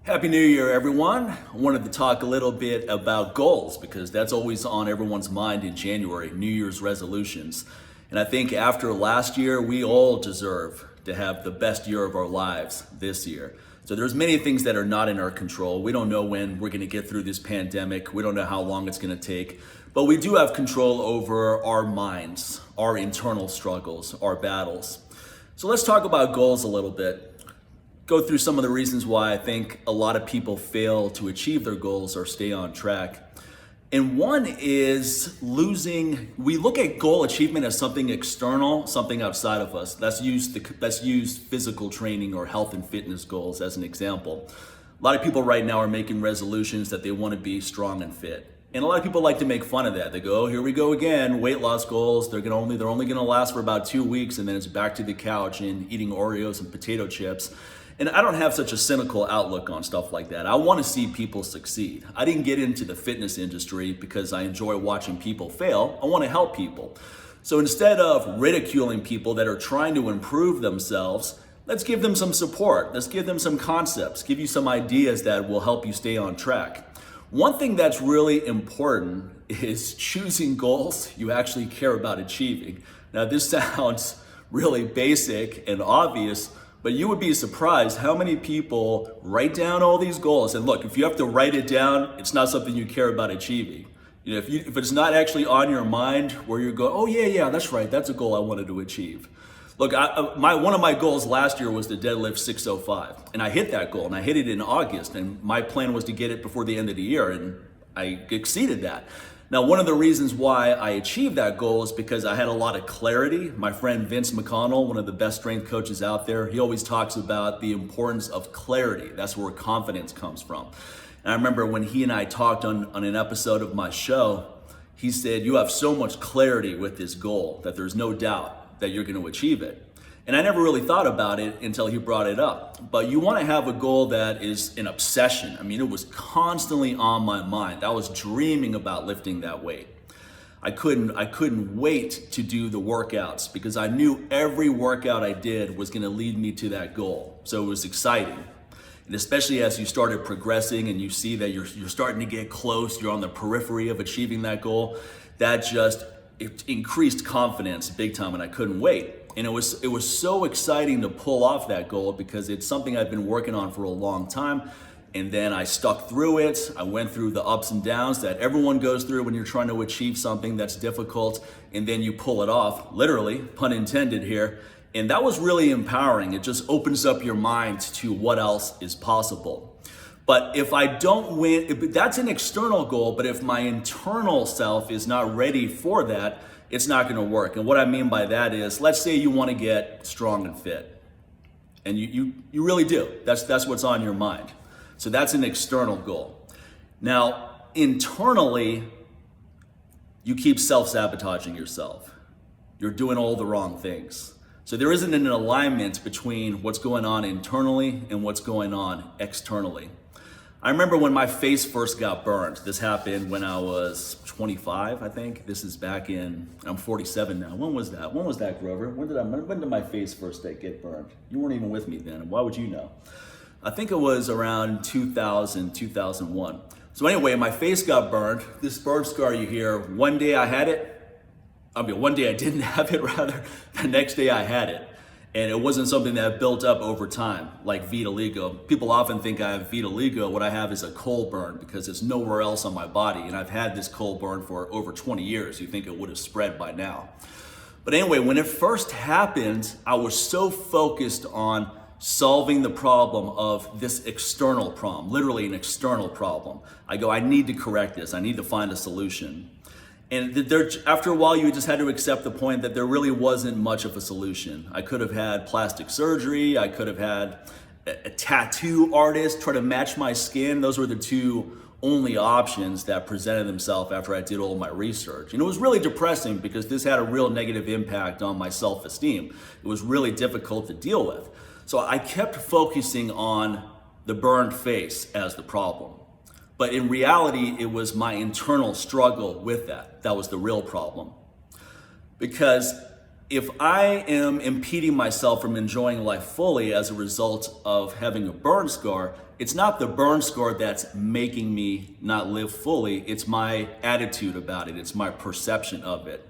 Happy New Year, everyone. I wanted to talk a little bit about goals because that's always on everyone's mind in January, New Year's resolutions. And I think after last year, we all deserve to have the best year of our lives this year. So there's many things that are not in our control. We don't know when we're gonna get through this pandemic. We don't know how long it's gonna take, but we do have control over our minds, our internal struggles, our battles. So let's talk about goals a little bit. Go through some of the reasons why I think a lot of people fail to achieve their goals or stay on track. And one is we look at goal achievement as something external, something outside of us. Let's use physical training or health and fitness goals as an example. A lot of people right now are making resolutions that they want to be strong and fit. And a lot of people like to make fun of that. They go, oh, here we go again, weight loss goals. They're only gonna last for about 2 weeks, and then it's back to the couch and eating Oreos and potato chips. And I don't have such a cynical outlook on stuff like that. I want to see people succeed. I didn't get into the fitness industry because I enjoy watching people fail. I want to help people. So instead of ridiculing people that are trying to improve themselves, let's give them some support. Let's give them some concepts, give you some ideas that will help you stay on track. One thing that's really important is choosing goals you actually care about achieving. Now, this sounds really basic and obvious, but you would be surprised how many people write down all these goals. And look, if you have to write it down, it's not something you care about achieving. You know, if it's not actually on your mind where you're going, oh yeah, that's right, that's a goal I wanted to achieve. Look, one of my goals last year was to deadlift 605, and I hit that goal, and I hit it in August, and my plan was to get it before the end of the year, and I exceeded that. Now, one of the reasons why I achieved that goal is because I had a lot of clarity. My friend Vince McConnell, one of the best strength coaches out there, he always talks about the importance of clarity. That's where confidence comes from. And I remember when he and I talked on an episode of my show, he said, you have so much clarity with this goal that there's no doubt that you're going to achieve it. And I never really thought about it until he brought it up. But you want to have a goal that is an obsession. I mean, it was constantly on my mind. I was dreaming about lifting that weight. I couldn't wait to do the workouts because I knew every workout I did was going to lead me to that goal. So it was exciting. And especially as you started progressing and you see that you're starting to get close, you're on the periphery of achieving that goal, it increased confidence big time, and I couldn't wait. And it was so exciting to pull off that goal because it's something I've been working on for a long time. And then I stuck through it. I went through the ups and downs that everyone goes through when you're trying to achieve something that's difficult, and then you pull it off, literally, pun intended here. And that was really empowering. It just opens up your mind to what else is possible. But if I don't win, that's an external goal, but if my internal self is not ready for that, it's not gonna work. And what I mean by that is, let's say you wanna get strong and fit. And you really do. That's what's on your mind. So that's an external goal. Now, internally, you keep self-sabotaging yourself. You're doing all the wrong things. So there isn't an alignment between what's going on internally and what's going on externally. I remember when my face first got burned. This happened when I was 25, I think. This is I'm 47 now. When was that? When was that, Grover? When did my face first get burned? You weren't even with me then. Why would you know? I think it was around 2000, 2001. So anyway, my face got burned. This burn scar you hear, one day I had it. One day I didn't have it, rather. The next day I had it. And it wasn't something that built up over time, like vitiligo. People often think I have vitiligo. What I have is a cold burn because it's nowhere else on my body. And I've had this cold burn for over 20 years. You think it would have spread by now. But anyway, when it first happened, I was so focused on solving the problem of this external problem, literally an external problem. I need to correct this. I need to find a solution. And after a while, you just had to accept the point that there really wasn't much of a solution. I could have had plastic surgery. I could have had a tattoo artist try to match my skin. Those were the two only options that presented themselves after I did all my research. And it was really depressing because this had a real negative impact on my self-esteem. It was really difficult to deal with. So I kept focusing on the burned face as the problem. But in reality, it was my internal struggle with that. That was the real problem. Because if I am impeding myself from enjoying life fully as a result of having a burn scar, it's not the burn scar that's making me not live fully, it's my attitude about it, it's my perception of it.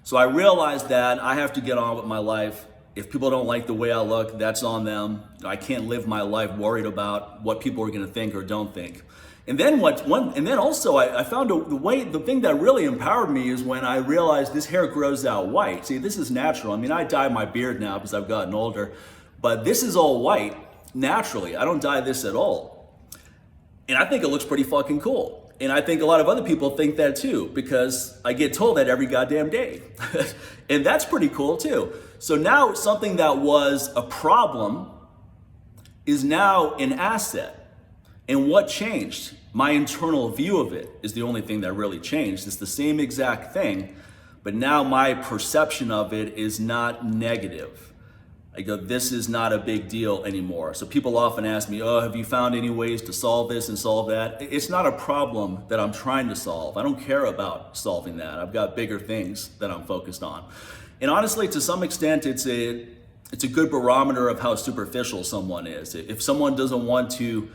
So I realized that I have to get on with my life. If people don't like the way I look, that's on them. I can't live my life worried about what people are gonna think or don't think. And then also I found the thing that really empowered me is when I realized this hair grows out white. See, this is natural. I mean, I dye my beard now because I've gotten older, but this is all white naturally. I don't dye this at all. And I think it looks pretty fucking cool. And I think a lot of other people think that too, because I get told that every goddamn day. And that's pretty cool too. So now something that was a problem is now an asset. And what changed? My internal view of it is the only thing that really changed. It's the same exact thing, but now my perception of it is not negative. I go, this is not a big deal anymore. So people often ask me, oh, have you found any ways to solve this and solve that? It's not a problem that I'm trying to solve. I don't care about solving that. I've got bigger things that I'm focused on. And honestly, to some extent, it's a good barometer of how superficial someone is. If someone doesn't want to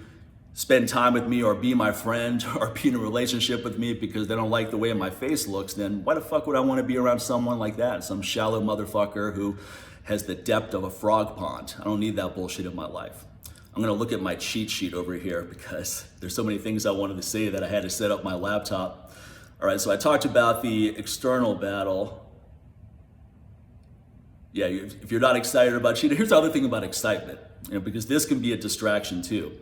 spend time with me or be my friend or be in a relationship with me because they don't like the way my face looks, then why the fuck would I want to be around someone like that? Some shallow motherfucker who has the depth of a frog pond. I don't need that bullshit in my life. I'm gonna look at my cheat sheet over here because there's so many things I wanted to say that I had to set up my laptop. All right, so I talked about the external battle. Yeah, if you're not excited about cheating, here's the other thing about excitement, because this can be a distraction too.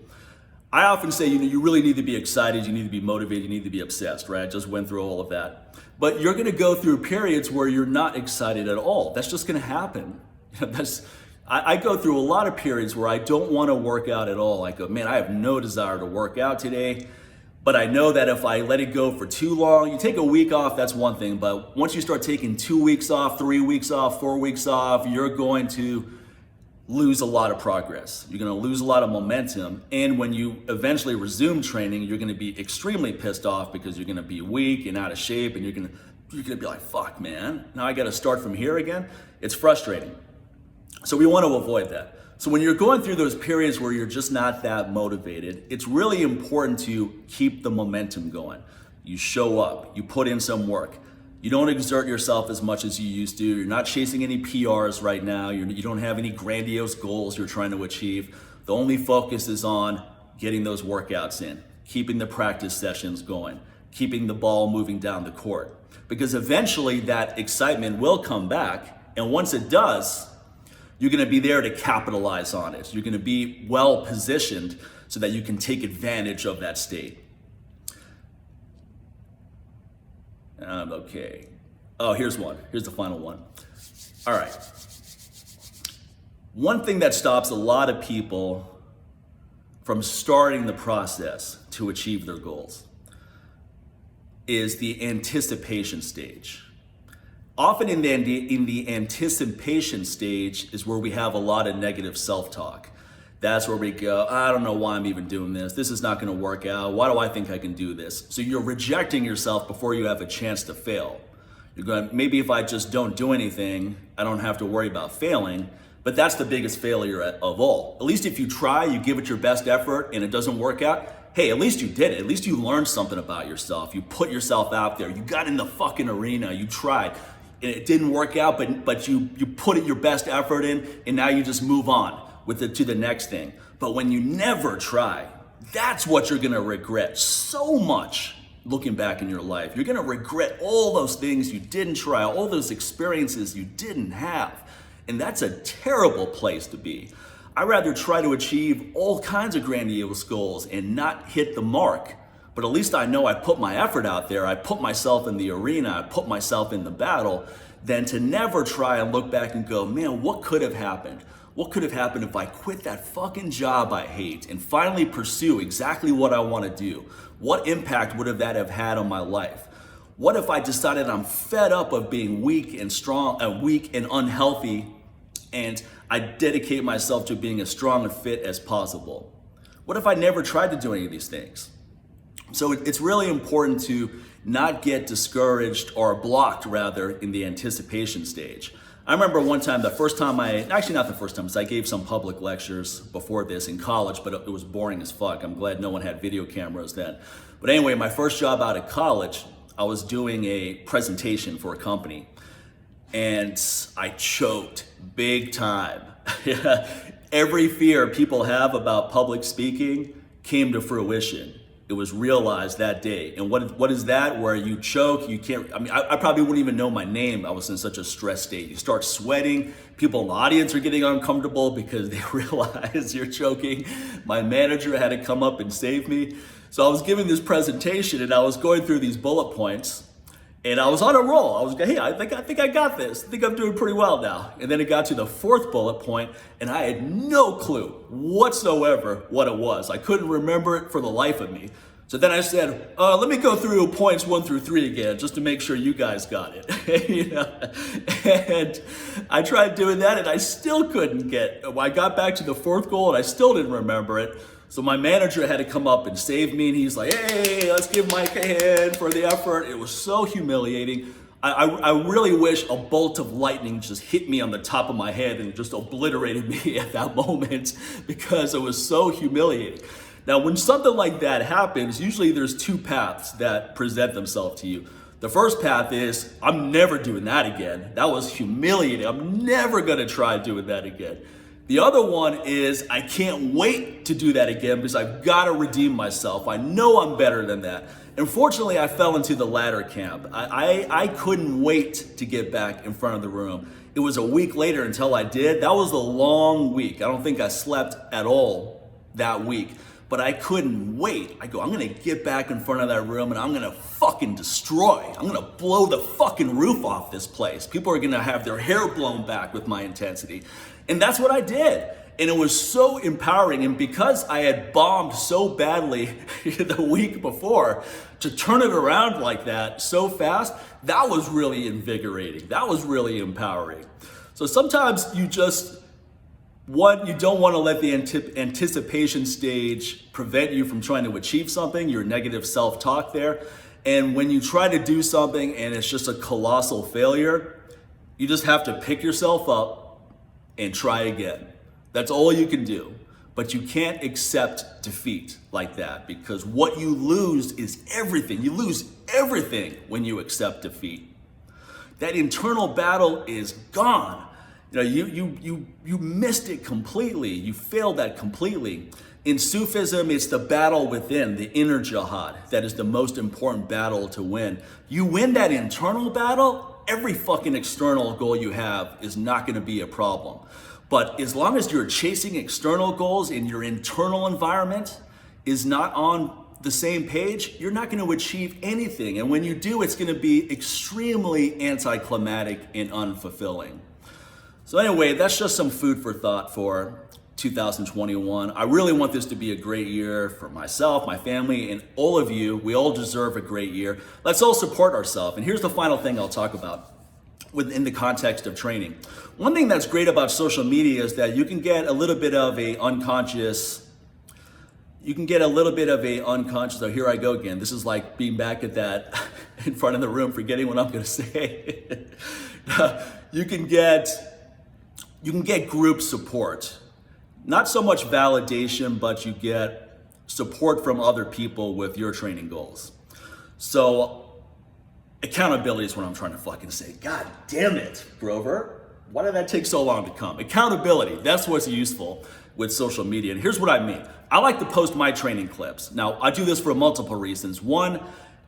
I often say, you really need to be excited, you need to be motivated, you need to be obsessed, right? I just went through all of that. But you're gonna go through periods where you're not excited at all. That's just gonna happen. I go through a lot of periods where I don't wanna work out at all. I go, man, I have no desire to work out today, but I know that if I let it go for too long, you take a week off, that's one thing, but once you start taking 2 weeks off, 3 weeks off, 4 weeks off, you're going to lose a lot of progress. You're gonna lose a lot of momentum. And when you eventually resume training, you're gonna be extremely pissed off because you're gonna be weak and out of shape and you're gonna be like, fuck man, now I gotta start from here again. It's frustrating. So we wanna avoid that. So when you're going through those periods where you're just not that motivated, it's really important to keep the momentum going. You show up, you put in some work. You don't exert yourself as much as you used to. You're not chasing any PRs right now. You don't have any grandiose goals you're trying to achieve. The only focus is on getting those workouts in, keeping the practice sessions going, keeping the ball moving down the court. Because eventually that excitement will come back. And once it does, you're gonna be there to capitalize on it. You're gonna be well positioned so that you can take advantage of that state. Okay. Oh, here's one. Here's the final one. All right. One thing that stops a lot of people from starting the process to achieve their goals is the anticipation stage. Often in the anticipation stage is where we have a lot of negative self-talk. That's where we go, I don't know why I'm even doing this. This is not gonna work out. Why do I think I can do this? So you're rejecting yourself before you have a chance to fail. You're going, maybe if I just don't do anything, I don't have to worry about failing, but that's the biggest failure of all. At least if you try, you give it your best effort and it doesn't work out, hey, at least you did it. At least you learned something about yourself. You put yourself out there. You got in the fucking arena. You tried. And it didn't work out, but you put your best effort in and now you just move on to the next thing. But when you never try, that's what you're gonna regret so much looking back in your life. You're gonna regret all those things you didn't try, all those experiences you didn't have. And that's a terrible place to be. I'd rather try to achieve all kinds of grandiose goals and not hit the mark. But at least I know I put my effort out there, I put myself in the arena, I put myself in the battle, than to never try and look back and go, man, what could have happened? What could have happened if I quit that fucking job I hate and finally pursue exactly what I want to do? What impact would that have had on my life? What if I decided I'm fed up of being weak and unhealthy, and I dedicate myself to being as strong and fit as possible? What if I never tried to do any of these things? So it's really important to not get discouraged or blocked rather in the anticipation stage. I remember one time, actually not the first time, because I gave some public lectures before this in college, but it was boring as fuck. I'm glad no one had video cameras then. But anyway, my first job out of college, I was doing a presentation for a company, and I choked big time. Every fear people have about public speaking came to fruition. It was realized that day. And what is that? Where you choke, you can't, I probably wouldn't even know my name. I was in such a stress state. You start sweating, people in the audience are getting uncomfortable because they realize you're choking. My manager had to come up and save me. So I was giving this presentation and I was going through these bullet points and I was on a roll. I was hey, I think I got this. I think I'm doing pretty well now. And then it got to the fourth bullet point and I had no clue whatsoever what it was. I couldn't remember it for the life of me. So then I said, let me go through points 1 through 3 again, just to make sure you guys got it. You know? And I tried doing that and I still couldn't get, I got back to the fourth goal and I still didn't remember it. So my manager had to come up and save me and he's like, hey, let's give Mike a hand for the effort. It was so humiliating. I really wish a bolt of lightning just hit me on the top of my head and just obliterated me at that moment because it was so humiliating. Now, when something like that happens, usually there's 2 paths that present themselves to you. The first path is, I'm never doing that again. That was humiliating. I'm never gonna try doing that again. The other one is, I can't wait to do that again because I've gotta redeem myself. I know I'm better than that. Unfortunately, I fell into the latter camp. I couldn't wait to get back in front of the room. It was a week later until I did. That was a long week. I don't think I slept at all that week. But I couldn't wait. I'm gonna get back in front of that room and I'm gonna fucking destroy. I'm gonna blow the fucking roof off this place. People are gonna have their hair blown back with my intensity. And that's what I did. And it was so empowering. And because I had bombed so badly the week before, to turn it around like that so fast, that was really invigorating. That was really empowering. So sometimes you just, you don't want to let the anticipation stage prevent you from trying to achieve something, your negative self-talk there. And when you try to do something and it's just a colossal failure, you just have to pick yourself up and try again. That's all you can do. But you can't accept defeat like that because what you lose is everything. You lose everything when you accept defeat. That internal battle is gone. You know, you missed it completely. You failed that completely. In Sufism, it's the battle within, the inner jihad, that is the most important battle to win. You win that internal battle, every fucking external goal you have is not gonna be a problem. But as long as you're chasing external goals and your internal environment is not on the same page, you're not gonna achieve anything. And when you do, it's gonna be extremely anticlimactic and unfulfilling. So anyway, that's just some food for thought for 2021. I really want this to be a great year for myself, my family, and all of you. We all deserve a great year. Let's all support ourselves. And here's the final thing I'll talk about within the context of training. One thing that's great about social media is that you can get a little bit of a unconscious, oh, here I go again. This is like being back at that in front of the room, forgetting what I'm gonna say. You can get group support. Not so much validation, but you get support from other people with your training goals. So accountability is what I'm trying to fucking say. God damn it, Grover. Why did that take so long to come? Accountability, that's what's useful with social media. And here's what I mean. I like to post my training clips. Now, I do this for multiple reasons. One,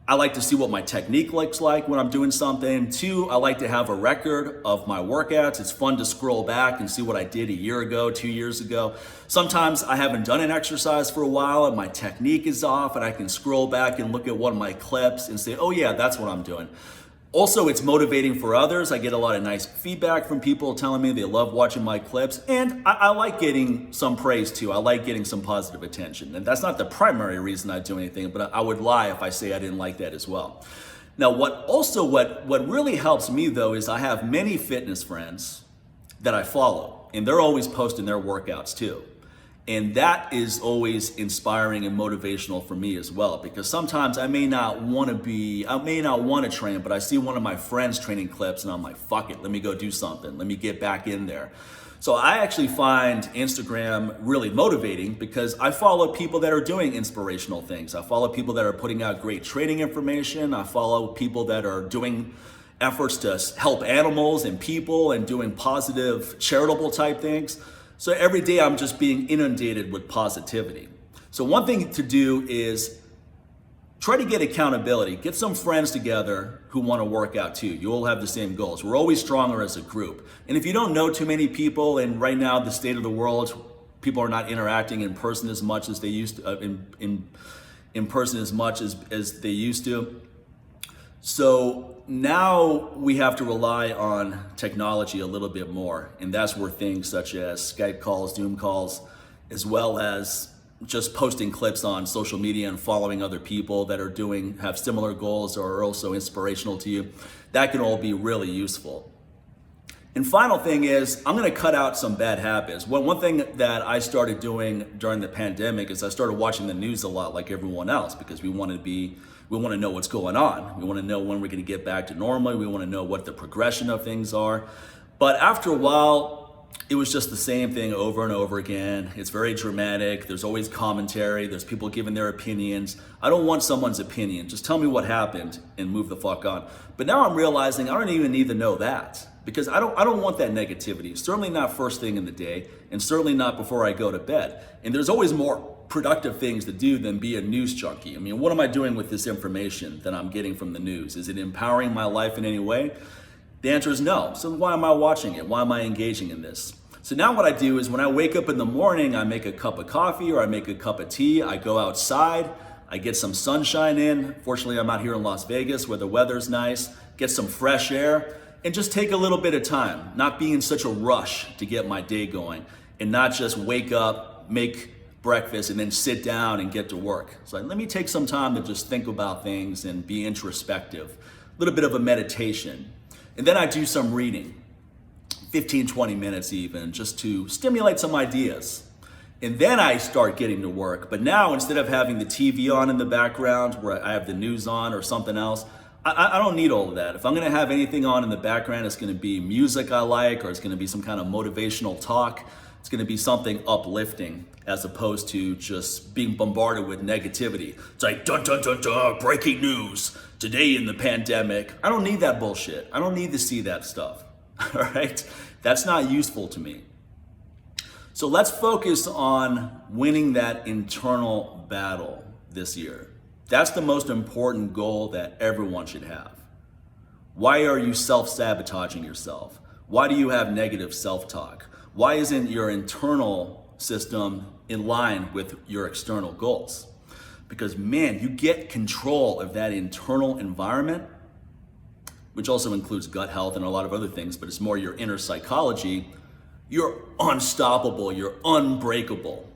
I like to see what my technique looks like when I'm doing something. 2, I like to have a record of my workouts. It's fun to scroll back and see what I did a year ago, 2 years ago. Sometimes I haven't done an exercise for a while and my technique is off and I can scroll back and look at one of my clips and say, oh yeah, that's what I'm doing. Also, it's motivating for others. I get a lot of nice feedback from people telling me they love watching my clips, and I like getting some praise too. I like getting some positive attention. And that's not the primary reason I do anything, but I would lie if I say I didn't like that as well. Now, what really helps me though is I have many fitness friends that I follow, and they're always posting their workouts too. And that is always inspiring and motivational for me as well, because sometimes I may not want to train, but I see one of my friends training clips and I'm like, fuck it, let me go do something. Let me get back in there. So I actually find Instagram really motivating because I follow people that are doing inspirational things. I follow people that are putting out great training information. I follow people that are doing efforts to help animals and people and doing positive charitable type things. So every day I'm just being inundated with positivity. So one thing to do is try to get accountability. Get some friends together who want to work out too. You all have the same goals. We're always stronger as a group. And if you don't know too many people, and right now the state of the world, people are not interacting in person as much as they used to, in person as much as they used to. So now we have to rely on technology a little bit more. And that's where things such as Skype calls, Zoom calls, as well as just posting clips on social media and following other people that have similar goals or are also inspirational to you, that can all be really useful. And final thing is, I'm gonna cut out some bad habits. One thing that I started doing during the pandemic is I started watching the news a lot like everyone else, because we want to know what's going on. We want to know when we're gonna get back to normal. We want to know what the progression of things are. But after a while, it was just the same thing over and over again. It's very dramatic. There's always commentary. There's people giving their opinions. I don't want someone's opinion. Just tell me what happened and move the fuck on. But now I'm realizing I don't even need to know that, because I don't want that negativity. Certainly not first thing in the day, and certainly not before I go to bed. And there's always more productive things to do than be a news junkie. I mean, what am I doing with this information that I'm getting from the news? Is it empowering my life in any way? The answer is no. So why am I watching it? Why am I engaging in this? So now what I do is when I wake up in the morning, I make a cup of coffee or I make a cup of tea. I go outside, I get some sunshine in. Fortunately, I'm out here in Las Vegas where the weather's nice. Get some fresh air and just take a little bit of time, not be in such a rush to get my day going, and not just wake up, make breakfast, and then sit down and get to work. So let me take some time to just think about things and be introspective. A little bit of a meditation. And then I do some reading, 15, 20 minutes even, just to stimulate some ideas. And then I start getting to work. But now, instead of having the TV on in the background where I have the news on or something else, I don't need all of that. If I'm gonna have anything on in the background, it's gonna be music I like, or it's gonna be some kind of motivational talk. It's gonna be something uplifting, as opposed to just being bombarded with negativity. It's like, dun dun dun dun, breaking news, today in the pandemic. I don't need that bullshit. I don't need to see that stuff, all right? That's not useful to me. So let's focus on winning that internal battle this year. That's the most important goal that everyone should have. Why are you self-sabotaging yourself? Why do you have negative self-talk? Why isn't your internal system in line with your external goals? Because man, you get control of that internal environment, which also includes gut health and a lot of other things, but it's more your inner psychology. You're unstoppable, you're unbreakable.